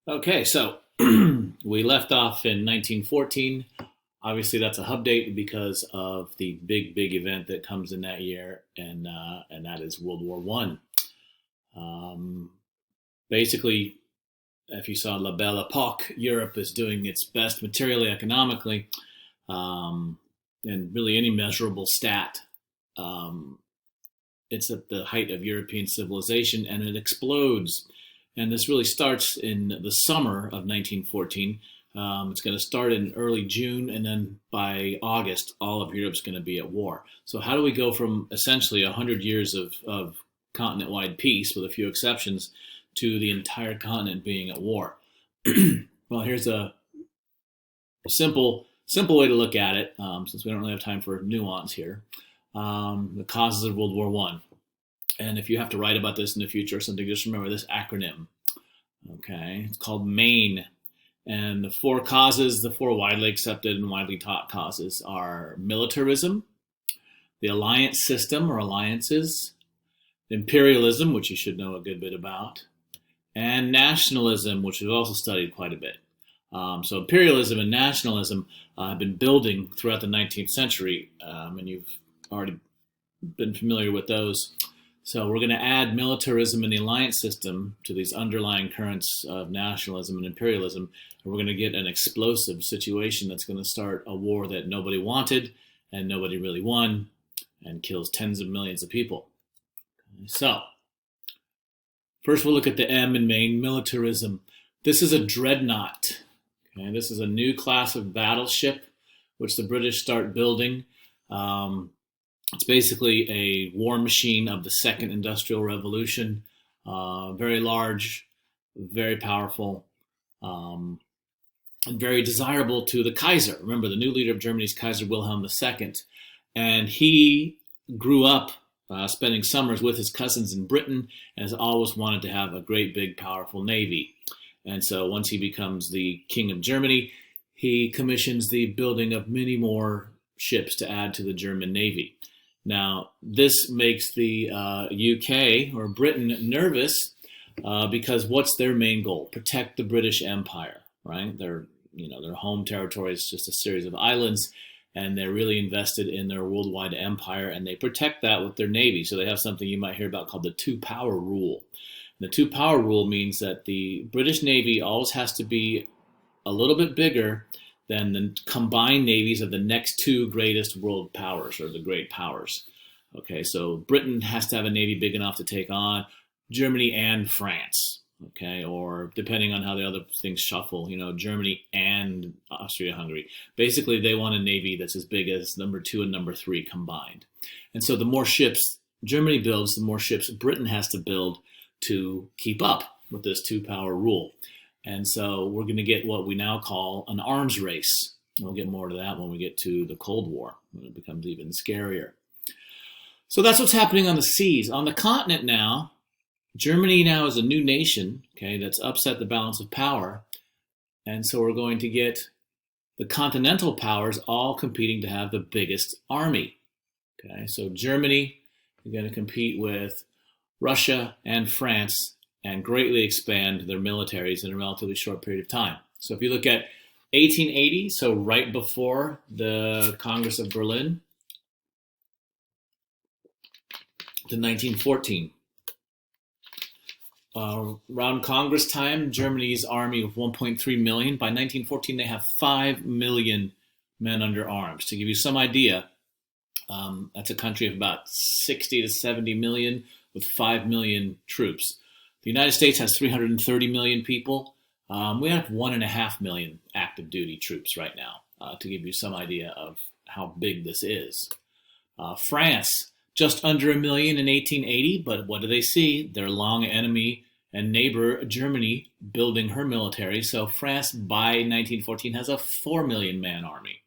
Okay, so we left off in 1914. Obviously, that's a hub date because of the big event that comes in that year, and that is World War One. Um, Basically, if you saw La Belle Epoque, Europe is doing its best materially, economically, um, and really any measurable stat. Um, it's at the height of European civilization, and it explodes. And this really starts in the summer of 1914. It's going to start in early June, and then by August, all of Europe's going to be at war. So, how do we go from essentially 100 years of continent wide peace, with a few exceptions, to the entire continent being at war? Well, here's a simple way to look at it, since we don't really have time for nuance here. The causes of World War One. And if you have to write about this in the future or something, just remember this acronym. Okay, it's called MAIN. And the four causes, the four widely accepted and widely taught causes, are militarism, the alliance system or alliances, imperialism, which you should know a good bit about, and nationalism, which we've also studied quite a bit. So imperialism and nationalism have been building throughout the 19th century, and you've already been familiar with those. So we're going to add militarism and the alliance system to these underlying currents of nationalism and imperialism, and we're going to get an explosive situation that's going to start a war that nobody wanted and nobody really won, and kills tens of millions of people. So first we'll look at the M in main, militarism. This is a dreadnought. Okay, this is a new class of battleship which the British start building. It's basically a war machine of the Second Industrial Revolution. Very large, very powerful, and very desirable to the Kaiser. Remember, the new leader of Germany is Kaiser Wilhelm II, and he grew up spending summers with his cousins in Britain and has always wanted to have a great, big, powerful navy. And so once he becomes the king of Germany, he commissions the building of many more ships to add to the German navy. Now, this makes the UK or Britain nervous because what's their main goal? Protect the British Empire, right? Their home territory is just a series of islands, and they're really invested in their worldwide empire, and they protect that with their navy. So they have something you might hear about called the two-power rule. And the two-power rule means that the British Navy always has to be a little bit bigger than the combined navies of the next two greatest world powers, or the great powers. Okay, so Britain has to have a navy big enough to take on Germany and France. Okay, or depending on how the other things shuffle, Germany and Austria-Hungary. Basically, they want a navy that's as big as number 2 and number 3 combined. And so the more ships Germany builds, the more ships Britain has to build to keep up with this two-power rule. And so we're going to get what we now call an arms race. We'll get more to that when we get to the Cold War, when it becomes even scarier. So that's what's happening on the seas. On the continent now, Germany now is a new nation, okay, that's upset the balance of power. And so we're going to get the continental powers all competing to have the biggest army. Okay, so Germany is going to compete with Russia and France and greatly expand their militaries in a relatively short period of time. So if you look at 1880, so right before the Congress of Berlin, to 1914. Around Congress time, Germany's army of 1.3 million. By 1914, they have 5 million men under arms. To give you some idea, that's a country of about 60 to 70 million with 5 million troops. The United States has 330 million people. We have 1.5 million active duty troops right now, to give you some idea of how big this is. France, just under 1 million in 1880, but what do they see? Their long enemy and neighbor, Germany, building her military. So France, by 1914, has a 4 million man army.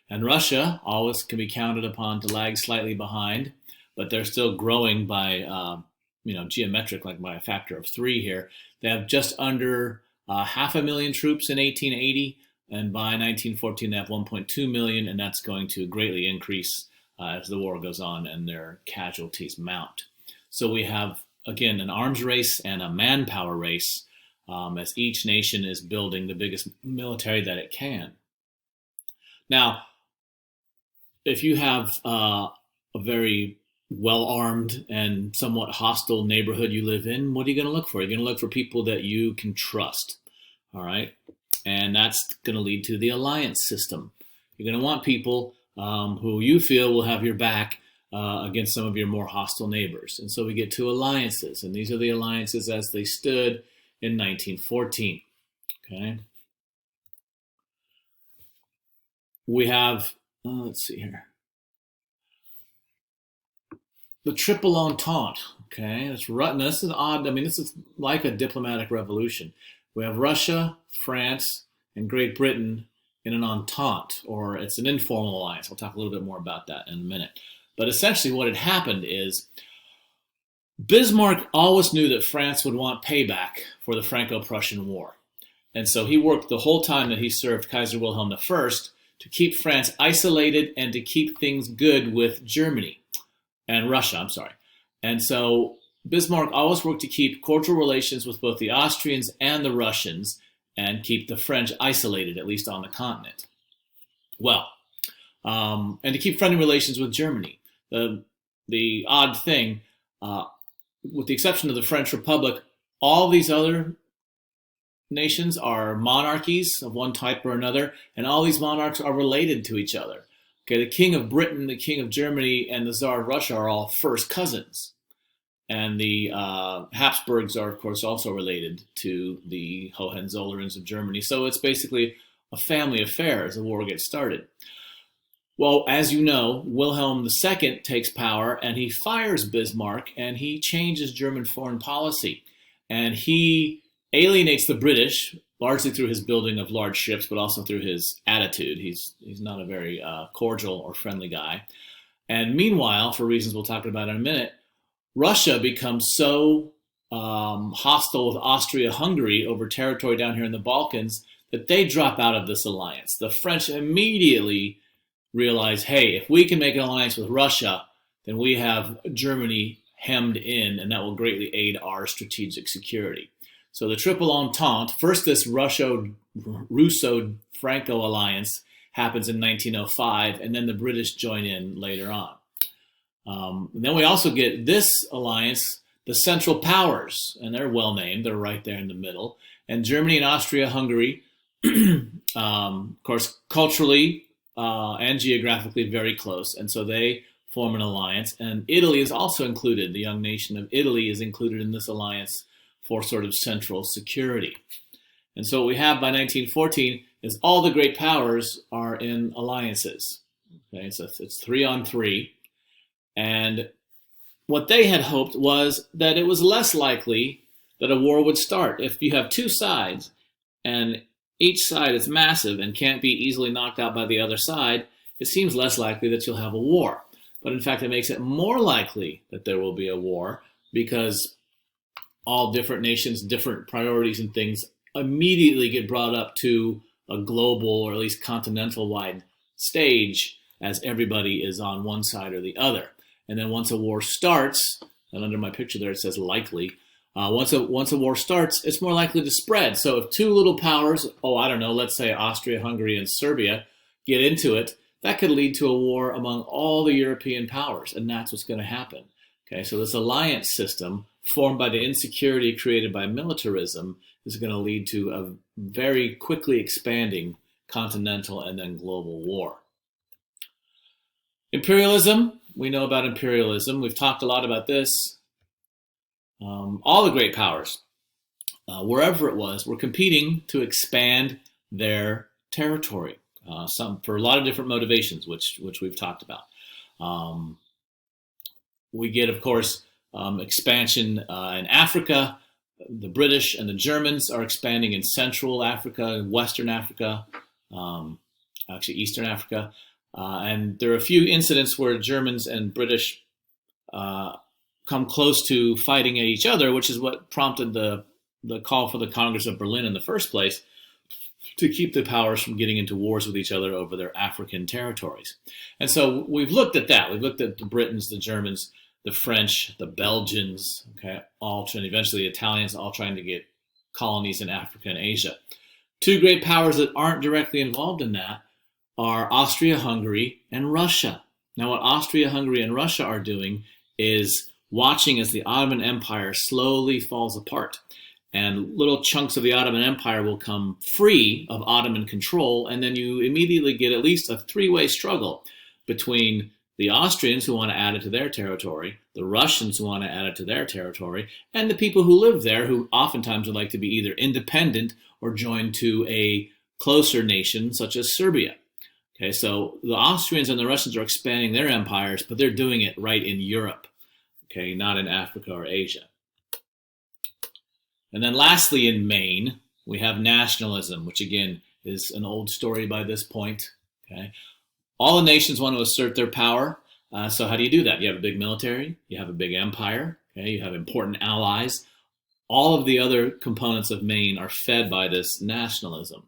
And Russia always can be counted upon to lag slightly behind, but they're still growing by geometric, like by a factor of 3 here. They have just under 500,000 troops in 1880, and by 1914 they have 1.2 million, and that's going to greatly increase as the war goes on and their casualties mount. So we have, again, an arms race and a manpower race as each nation is building the biggest military that it can. Now, if you have a very well-armed and somewhat hostile neighborhood you live in, what are you going to look for? You're going to look for people that you can trust, all right? And that's going to lead to the alliance system. You're going to want people who you feel will have your back against some of your more hostile neighbors. And so we get to alliances, and these are the alliances as they stood in 1914, okay? We have, let's see here. The Triple Entente, okay? This is odd. I mean, this is like a diplomatic revolution. We have Russia, France, and Great Britain in an entente, or it's an informal alliance. We'll talk a little bit more about that in a minute. But essentially what had happened is Bismarck always knew that France would want payback for the Franco-Prussian War. And so he worked the whole time that he served Kaiser Wilhelm I to keep France isolated and to keep things good with Germany. And Russia, I'm sorry. And so Bismarck always worked to keep cordial relations with both the Austrians and the Russians and keep the French isolated, at least on the continent. Well, and to keep friendly relations with Germany. The odd thing, with the exception of the French Republic, all these other nations are monarchies of one type or another, and all these monarchs are related to each other. Okay, the King of Britain, the King of Germany, and the Tsar of Russia are all first cousins. And the Habsburgs are, of course, also related to the Hohenzollerns of Germany. So it's basically a family affair as the war gets started. Well, as you know, Wilhelm II takes power, and he fires Bismarck, and he changes German foreign policy. And he alienates the British, largely through his building of large ships, but also through his attitude. He's not a very cordial or friendly guy. And meanwhile, for reasons we'll talk about in a minute, Russia becomes so hostile with Austria-Hungary over territory down here in the Balkans that they drop out of this alliance. The French immediately realize, hey, if we can make an alliance with Russia, then we have Germany hemmed in, and that will greatly aid our strategic security. So the Triple Entente, first this Russo-Franco alliance happens in 1905, and then the British join in later on. Then we also get this alliance, the Central Powers, and they're well named. They're right there in the middle. And Germany and Austria-Hungary, of course, culturally and geographically very close, and so they form an alliance. And Italy is also included. The young nation of Italy is included in this alliance for sort of central security. And so what we have by 1914 is all the great powers are in alliances. Okay, so it's 3-on-3. And what they had hoped was that it was less likely that a war would start. If you have two sides and each side is massive and can't be easily knocked out by the other side, it seems less likely that you'll have a war. But in fact, it makes it more likely that there will be a war because all different nations, different priorities and things immediately get brought up to a global or at least continental-wide stage as everybody is on one side or the other. And then once a war starts, and under my picture there it says likely, once a war starts, it's more likely to spread. So if two little powers, let's say Austria, Hungary, and Serbia, get into it, that could lead to a war among all the European powers, and that's what's going to happen. Okay, so this alliance system formed by the insecurity created by militarism is going to lead to a very quickly expanding continental and then global war. Imperialism, we know about imperialism. We've talked a lot about this. All the great powers, wherever it was, were competing to expand their territory, some for a lot of different motivations, which we've talked about. We get, of course, expansion in Africa. The British and the Germans are expanding in Central Africa and Western Africa, actually Eastern Africa. And there are a few incidents where Germans and British come close to fighting at each other, which is what prompted the call for the Congress of Berlin in the first place, to keep the powers from getting into wars with each other over their African territories. And so we've looked at that. We've looked at the Britons, the Germans, the French, the Belgians, okay, and eventually the Italians, all trying to get colonies in Africa and Asia. Two great powers that aren't directly involved in that are Austria-Hungary and Russia. Now, what Austria-Hungary and Russia are doing is watching as the Ottoman Empire slowly falls apart. And little chunks of the Ottoman Empire will come free of Ottoman control, and then you immediately get at least a three-way struggle between the Austrians who want to add it to their territory, the Russians who want to add it to their territory, and the people who live there who oftentimes would like to be either independent or joined to a closer nation such as Serbia. Okay, so the Austrians and the Russians are expanding their empires, but they're doing it right in Europe, okay, not in Africa or Asia. And then lastly, in Maine, we have nationalism, which again is an old story by this point. Okay, all the nations want to assert their power. So how do you do that? You have a big military, you have a big empire, okay, you have important allies. All of the other components of Maine are fed by this nationalism.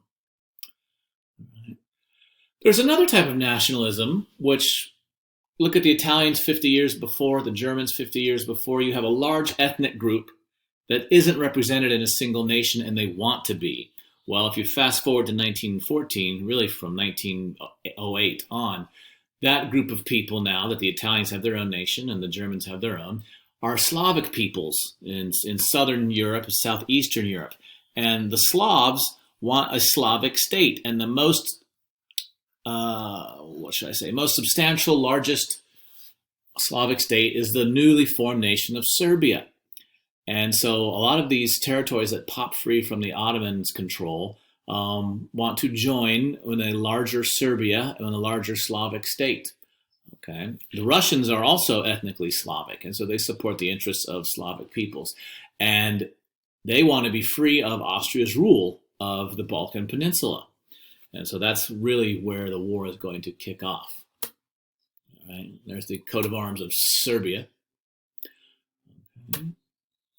There's another type of nationalism, which look at the Italians 50 years before, the Germans 50 years before. You have a large ethnic group that isn't represented in a single nation, and they want to be. Well, if you fast forward to 1914, really from 1908 on, that group of people now that the Italians have their own nation and the Germans have their own, are Slavic peoples in Southern Europe, Southeastern Europe. And the Slavs want a Slavic state, and the most, most substantial, largest Slavic state is the newly formed nation of Serbia. And so a lot of these territories that pop free from the Ottomans' control want to join in a larger Serbia and a larger Slavic state. Okay, the Russians are also ethnically Slavic, and so they support the interests of Slavic peoples. And they want to be free of Austria's rule of the Balkan Peninsula. And so that's really where the war is going to kick off. All right, there's the coat of arms of Serbia. Okay.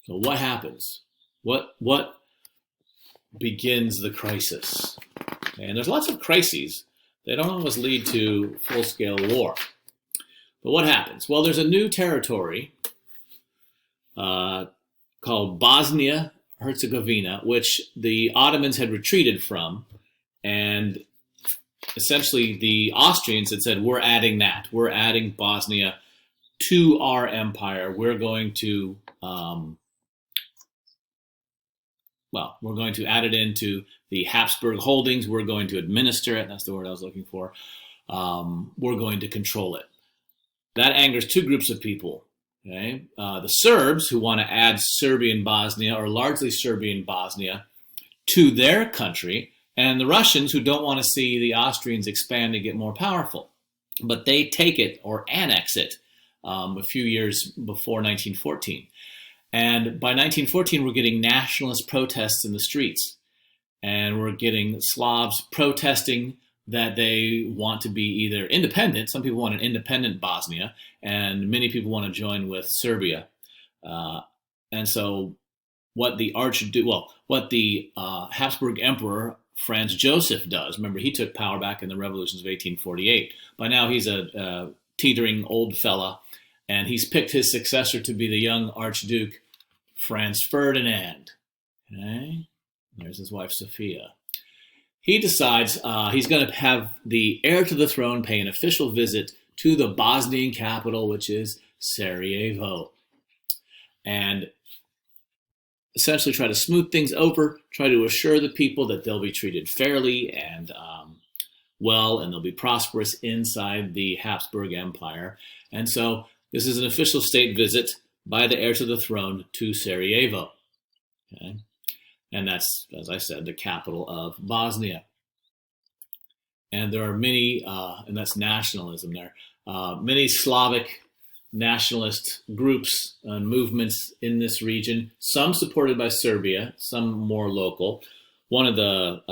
So what happens? What begins the crisis? Okay, and there's lots of crises. They don't always lead to full-scale war. But what happens? Well, there's a new territory called Bosnia-Herzegovina, which the Ottomans had retreated from. And essentially the Austrians had said, we're adding that. We're adding Bosnia to our empire. We're going to we're going to add it into the Habsburg holdings. We're going to administer it. That's the word I was looking for. We're going to control it. That angers two groups of people. Okay? The Serbs, who want to add Serbian Bosnia, or largely Serbian Bosnia, to their country, and the Russians, who don't want to see the Austrians expand and get more powerful. But they take it or annex it a few years before 1914. And by 1914, we're getting nationalist protests in the streets. And we're getting Slavs protesting that they want to be either independent. Some people want an independent Bosnia, and many people want to join with Serbia. And so what the Habsburg Emperor Franz Joseph does, remember, he took power back in the revolutions of 1848. By now, he's a teetering old fella, and he's picked his successor to be the young Archduke Franz Ferdinand. Okay? There's his wife, Sophia. He decides he's going to have the heir to the throne pay an official visit to the Bosnian capital, which is Sarajevo, and essentially try to smooth things over, try to assure the people that they'll be treated fairly and well, and they'll be prosperous inside the Habsburg Empire. And so this is an official state visit by the heir to the throne to Sarajevo. Okay? And that's, as I said, the capital of Bosnia. And there are many, and that's nationalism there, many Slavic nationalist groups and movements in this region, some supported by Serbia, some more local. One of the,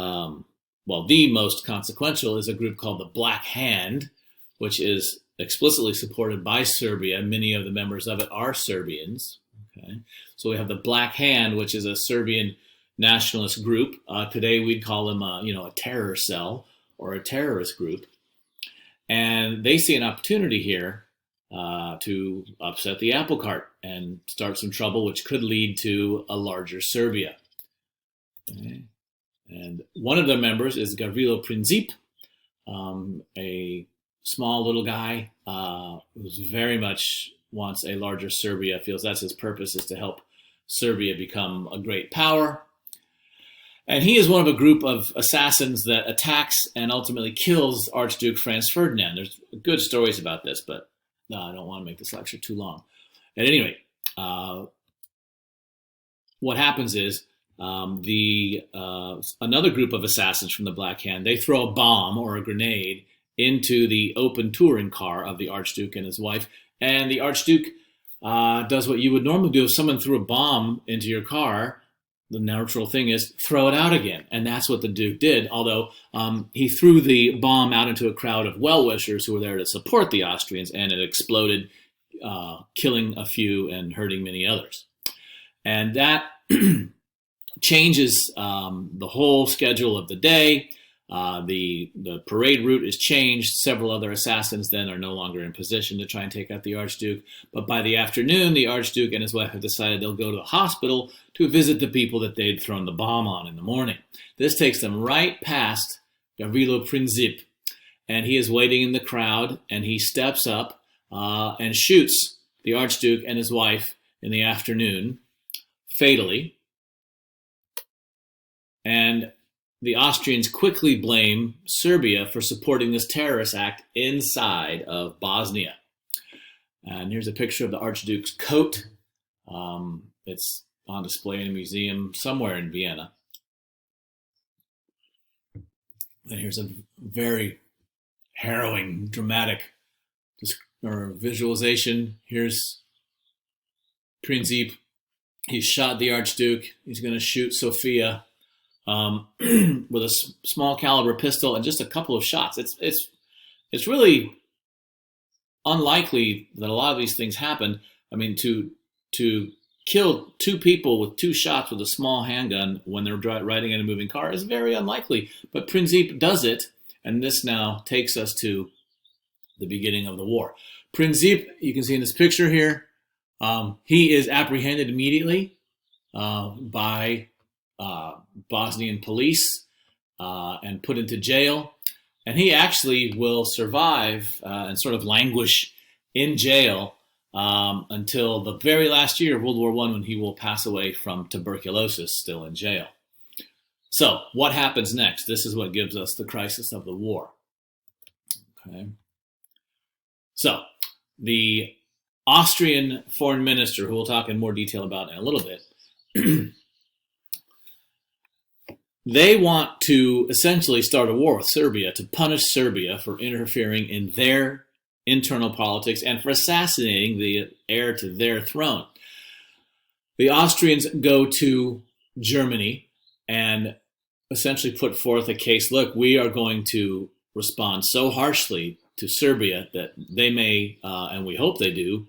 the most consequential is a group called the Black Hand, which is explicitly supported by Serbia. Many of the members of it are Serbians. Okay? So we have the Black Hand, which is a Serbian nationalist group. Today we'd call them a terror cell or a terrorist group. And they see an opportunity here to upset the apple cart and start some trouble, which could lead to a larger Serbia. Okay. And one of the members is Gavrilo Princip, a small little guy who's very much wants a larger Serbia, feels that's his purpose, is to help Serbia become a great power. And he is one of a group of assassins that attacks and ultimately kills Archduke Franz Ferdinand. There's good stories about this, but I don't want to make this lecture too long. At any rate, what happens is another group of assassins from the Black Hand, they throw a bomb or a grenade into the open touring car of the Archduke and his wife. And the Archduke does what you would normally do if someone threw a bomb into your car. The natural thing is throw it out again. And that's what the Duke did, although he threw the bomb out into a crowd of well-wishers who were there to support the Austrians, and it exploded, killing a few and hurting many others. And that changes the whole schedule of the day. The parade route is changed. Several other assassins then are no longer in position to try and take out the Archduke. But by the afternoon, the Archduke and his wife have decided they'll go to the hospital to visit the people that they'd thrown the bomb on in the morning. This takes them right past Gavrilo Princip, and he is waiting in the crowd, and he steps up and shoots the Archduke and his wife in the afternoon, fatally. And the Austrians quickly blame Serbia for supporting this terrorist act inside of Bosnia. And here's a picture of the Archduke's coat. It's on display in a museum somewhere in Vienna. And here's a very harrowing, dramatic visualization. Here's Princip. He shot the Archduke. He's going to shoot Sofia with a small caliber pistol and just a couple of shots. It's really unlikely that a lot of these things happen. I mean, to kill two people with two shots with a small handgun when they're riding in a moving car is very unlikely. But Princip does it, and this now takes us to the beginning of the war. Princip, you can see in this picture here, he is apprehended immediately by Bosnian police and put into jail. And he actually will survive and sort of languish in jail until the very last year of World War I, when he will pass away from tuberculosis, still in jail. So what happens next? This is what gives us the crisis of the war. Okay. So the Austrian foreign minister, who we'll talk in more detail about in a little bit, they want to essentially start a war with Serbia to punish Serbia for interfering in their internal politics and for assassinating the heir to their throne. The Austrians go to Germany and essentially put forth a case, look, we are going to respond so harshly to Serbia that they may, and we hope they do,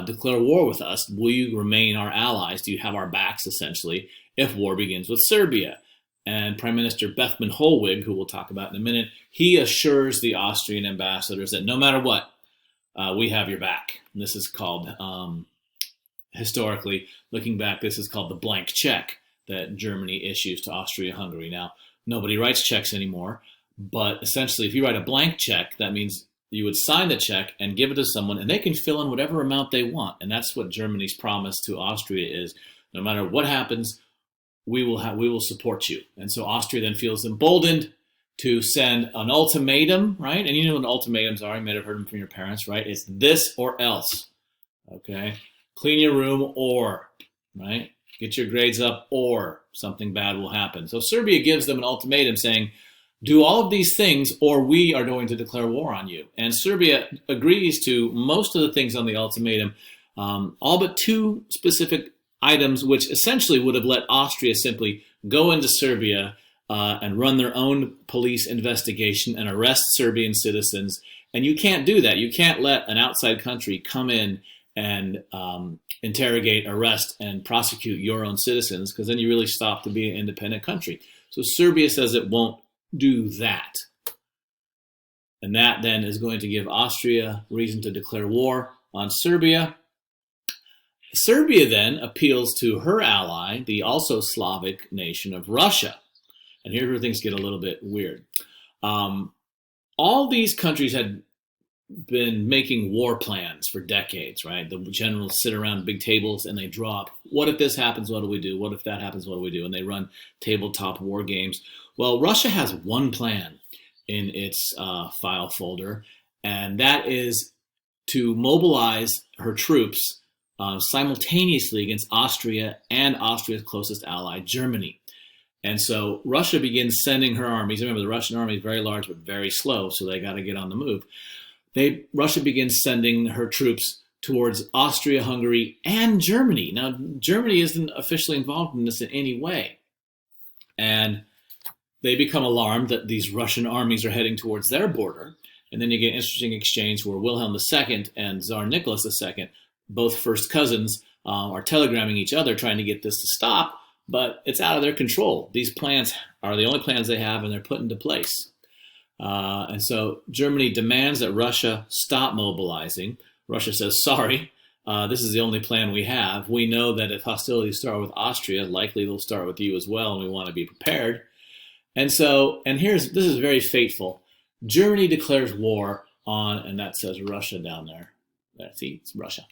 declare war with us. Will you remain our allies? Do you have our backs, essentially, if war begins with Serbia? And Prime Minister Bethmann Hollweg, who we'll talk about in a minute, he assures the Austrian ambassadors that no matter what, we have your back. And this is called, historically, looking back, this is called the blank check that Germany issues to Austria-Hungary. Now, nobody writes checks anymore, but essentially, if you write a blank check, that means you would sign the check and give it to someone, and they can fill in whatever amount they want. And that's what Germany's promise to Austria is. No matter what happens, we will support you. And so Austria then feels emboldened to send an ultimatum, right? And you know what ultimatums are. You may have heard them from your parents, right? It's this or else, okay? Clean your room or, right? Get your grades up or something bad will happen. So Serbia gives them an ultimatum saying, do all of these things or we are going to declare war on you. And Serbia agrees to most of the things on the ultimatum, all but two specific items, which essentially would have let Austria simply go into Serbia and run their own police investigation and arrest Serbian citizens. And you can't do that. You can't let an outside country come in and interrogate, arrest, and prosecute your own citizens, because then you really stop to be an independent country. So Serbia says it won't do that. And that then is going to give Austria reason to declare war on Serbia. Serbia then appeals to her ally, the also Slavic nation of Russia. And here's where things get a little bit weird. All these countries had been making war plans for decades, right? The generals sit around big tables and they draw up, what if this happens, what do we do? What if that happens, what do we do? And they run tabletop war games. Well, Russia has one plan in its file folder, and that is to mobilize her troops simultaneously against Austria and Austria's closest ally, Germany. And so Russia begins sending her armies. Remember, the Russian army is very large but very slow, so they got to get on the move. Russia begins sending her troops towards Austria, Hungary, and Germany. Now, Germany isn't officially involved in this in any way. And they become alarmed that these Russian armies are heading towards their border. And then you get an interesting exchange where Wilhelm II and Tsar Nicholas II, both first cousins, are telegramming each other trying to get this to stop, but it's out of their control. These plans are the only plans they have, and they're put into place. And so Germany demands that Russia stop mobilizing. Russia says, sorry, this is the only plan we have. We know that if hostilities start with Austria, likely they'll start with you as well, and we want to be prepared. And so, this is very fateful. Germany declares war on, and that says Russia down there. See, it's Russia.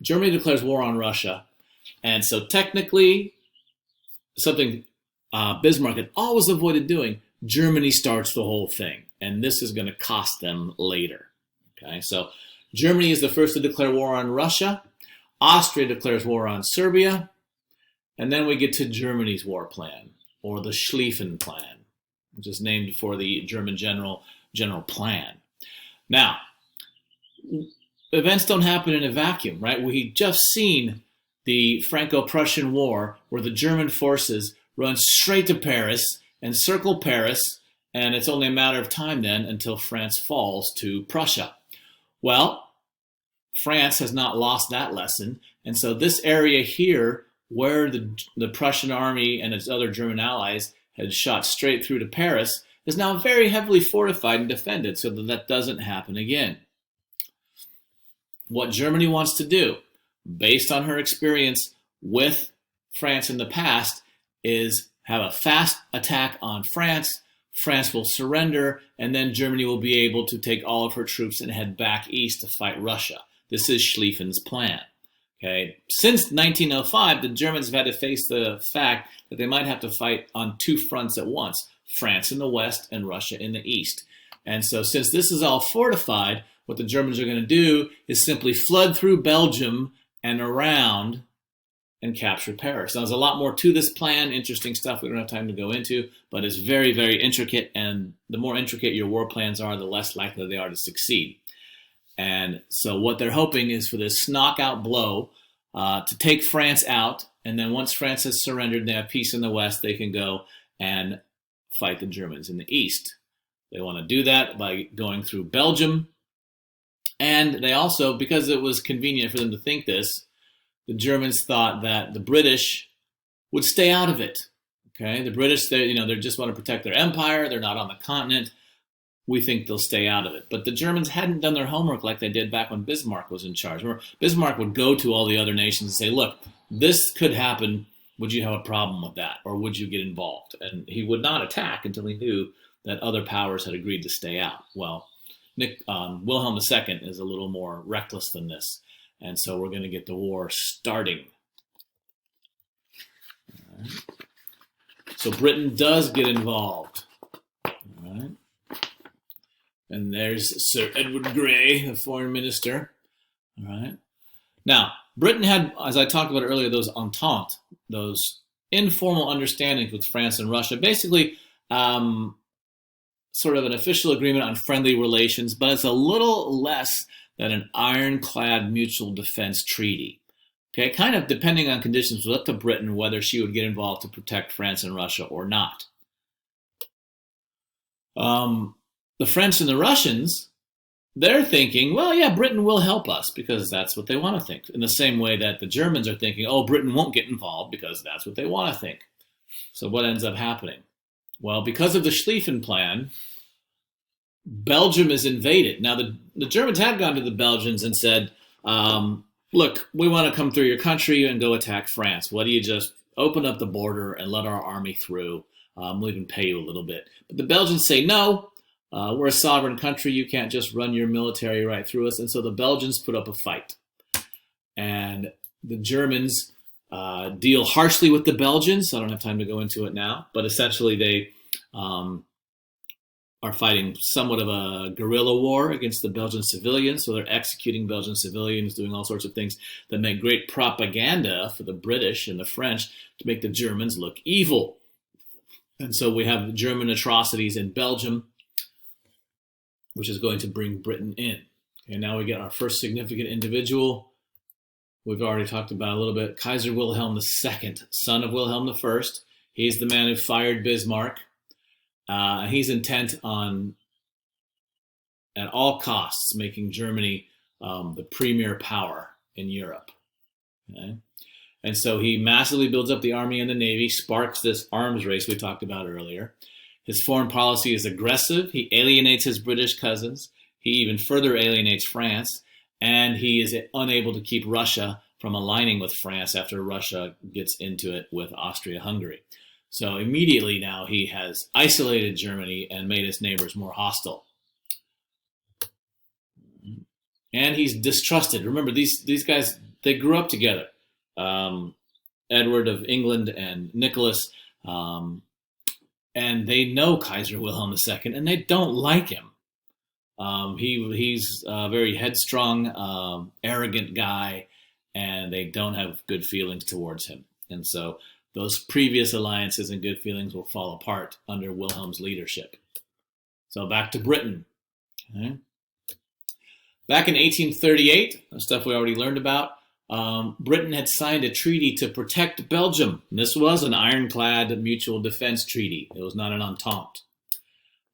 Germany declares war on Russia. And so technically, something Bismarck had always avoided doing, Germany starts the whole thing. And this is going to cost them later. Okay, so Germany is the first to declare war on Russia. Austria declares war on Serbia. And then we get to Germany's war plan, or the Schlieffen Plan, which is named for the German general plan. Now, events don't happen in a vacuum, right? We just seen the Franco-Prussian War, where the German forces run straight to Paris and circle Paris, and it's only a matter of time then until France falls to Prussia. Well, France has not lost that lesson, and so this area here, where the Prussian army and its other German allies had shot straight through to Paris, is now very heavily fortified and defended so that doesn't happen again. What Germany wants to do, based on her experience with France in the past, is have a fast attack on France. France will surrender, and then Germany will be able to take all of her troops and head back east to fight Russia. This is Schlieffen's plan. Okay. Since 1905, the Germans have had to face the fact that they might have to fight on two fronts at once, France in the west and Russia in the east. And so since this is all fortified, what the Germans are going to do is simply flood through Belgium and around and capture Paris. Now, there's a lot more to this plan, interesting stuff we don't have time to go into, but it's very, very intricate, and the more intricate your war plans are, the less likely they are to succeed. And so what they're hoping is for this knockout blow to take France out, and then once France has surrendered and they have peace in the west, they can go and fight the Germans in the east. They want to do that by going through Belgium, and they also, because it was convenient for them to think this, the Germans thought that the British would stay out of it. Okay, the British, they just want to protect their empire. They're not on the continent. We think they'll stay out of it. But the Germans hadn't done their homework like they did back when Bismarck was in charge. Remember, Bismarck would go to all the other nations and say, look, this could happen. Would you have a problem with that? Or would you get involved? And he would not attack until he knew that other powers had agreed to stay out. Well, Wilhelm II is a little more reckless than this. And so we're going to get the war starting. All right. So Britain does get involved. All right. And there's Sir Edward Grey, the foreign minister. All right. Now, Britain had, as I talked about earlier, those entente, those informal understandings with France and Russia, basically sort of an official agreement on friendly relations, but it's a little less than an ironclad mutual defense treaty. Okay, kind of depending on conditions, it was up to Britain whether she would get involved to protect France and Russia or not. The French and the Russians, they're thinking, well, yeah, Britain will help us because that's what they want to think. In the same way that the Germans are thinking, oh, Britain won't get involved because that's what they want to think. So what ends up happening? Well, because of the Schlieffen Plan, Belgium is invaded. Now, the Germans had gone to the Belgians and said, look, we want to come through your country and go attack France. Why do you just open up the border and let our army through? We'll even pay you a little bit. But the Belgians say, no, we're a sovereign country. You can't just run your military right through us. And so the Belgians put up a fight. And the Germans deal harshly with the Belgians. I don't have time to go into it now. But essentially they are fighting somewhat of a guerrilla war against the Belgian civilians. So they're executing Belgian civilians, doing all sorts of things that make great propaganda for the British and the French to make the Germans look evil. And so we have German atrocities in Belgium, which is going to bring Britain in. Okay, now we get our first significant individual. We've already talked about a little bit. Kaiser Wilhelm II, son of Wilhelm I. He's the man who fired Bismarck. He's intent on, at all costs, making Germany the premier power in Europe. Okay? And so he massively builds up the army and the navy, sparks this arms race we talked about earlier. His foreign policy is aggressive. He alienates his British cousins. He even further alienates France. And he is unable to keep Russia from aligning with France after Russia gets into it with Austria-Hungary. So immediately now he has isolated Germany and made its neighbors more hostile. And he's distrusted. Remember, these guys, they grew up together. Edward of England and Nicholas, and they know Kaiser Wilhelm II, and they don't like him. He's a very headstrong, arrogant guy, and they don't have good feelings towards him. And so those previous alliances and good feelings will fall apart under Wilhelm's leadership. So back to Britain. Okay. Back in 1838, the stuff we already learned about, Britain had signed a treaty to protect Belgium. And this was an ironclad mutual defense treaty. It was not an entente.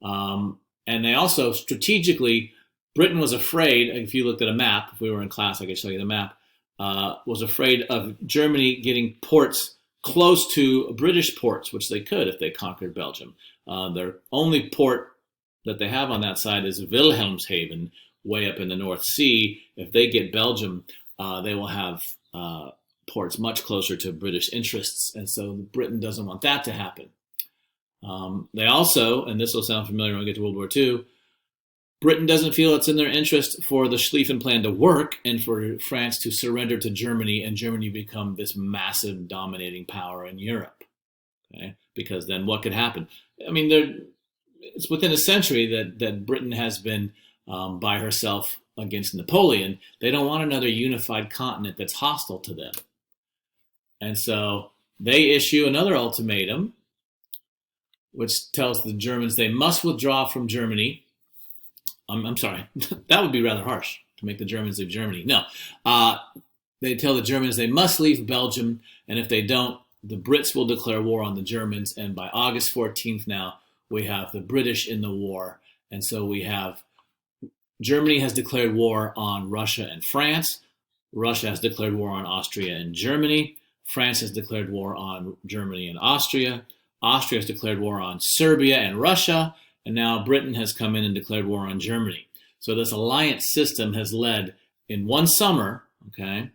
And they also strategically, Britain was afraid, if you looked at a map, if we were in class, I could show you the map, was afraid of Germany getting ports close to British ports, which they could if they conquered Belgium. Their only port that they have on that side is Wilhelmshaven, way up in the North Sea. If they get Belgium, they will have ports much closer to British interests. And so Britain doesn't want that to happen. They also, and this will sound familiar when we get to World War II, Britain doesn't feel it's in their interest for the Schlieffen Plan to work and for France to surrender to Germany and Germany become this massive dominating power in Europe. Okay? Because then what could happen? I mean, it's within a century that Britain has been by herself against Napoleon. They don't want another unified continent that's hostile to them. And so they issue another ultimatum, which tells the Germans they must withdraw from Germany. I'm sorry, that would be rather harsh to make the Germans leave Germany. No, they tell the Germans they must leave Belgium, and if they don't, the Brits will declare war on the Germans. And by August 14th now, we have the British in the war. And so we have Germany has declared war on Russia and France. Russia has declared war on Austria and Germany. France has declared war on Germany and Austria. Austria has declared war on Serbia and Russia. And now Britain has come in and declared war on Germany. So this alliance system has led in one summer, okay,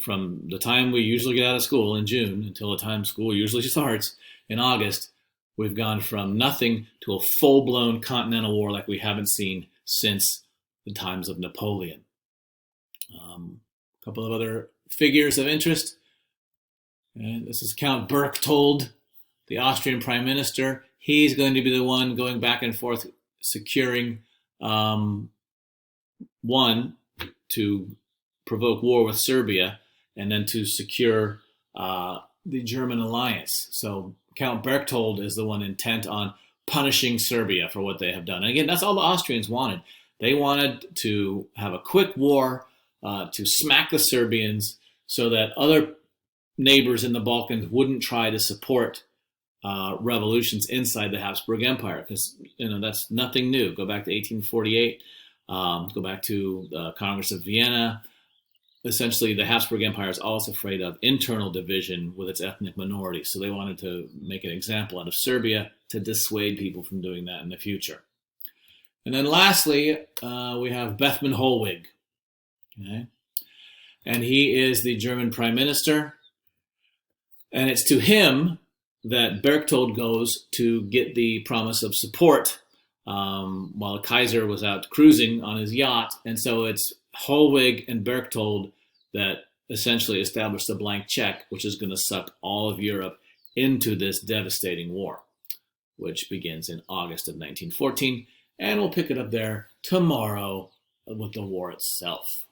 from the time we usually get out of school in June until the time school usually starts in August, we've gone from nothing to a full-blown continental war like we haven't seen since the times of Napoleon. A couple of other figures of interest. And this is Count Berchtold, the Austrian Prime Minister. He's going to be the one going back and forth securing, one, to provoke war with Serbia, and then to secure the German alliance. So Count Berchtold is the one intent on punishing Serbia for what they have done. And again, that's all the Austrians wanted. They wanted to have a quick war to smack the Serbians so that other neighbors in the Balkans wouldn't try to support revolutions inside the Habsburg Empire, because that's nothing new. Go back to 1848, go back to the Congress of Vienna. Essentially, the Habsburg Empire is always afraid of internal division with its ethnic minorities, so they wanted to make an example out of Serbia to dissuade people from doing that in the future. And then lastly, we have Bethmann Hollweg. Okay. and he is the German Prime Minister. And it's to him that Berchtold goes to get the promise of support while Kaiser was out cruising on his yacht. And so it's Holweg and Berchtold that essentially established the blank check, which is going to suck all of Europe into this devastating war, which begins in August of 1914. And we'll pick it up there tomorrow with the war itself.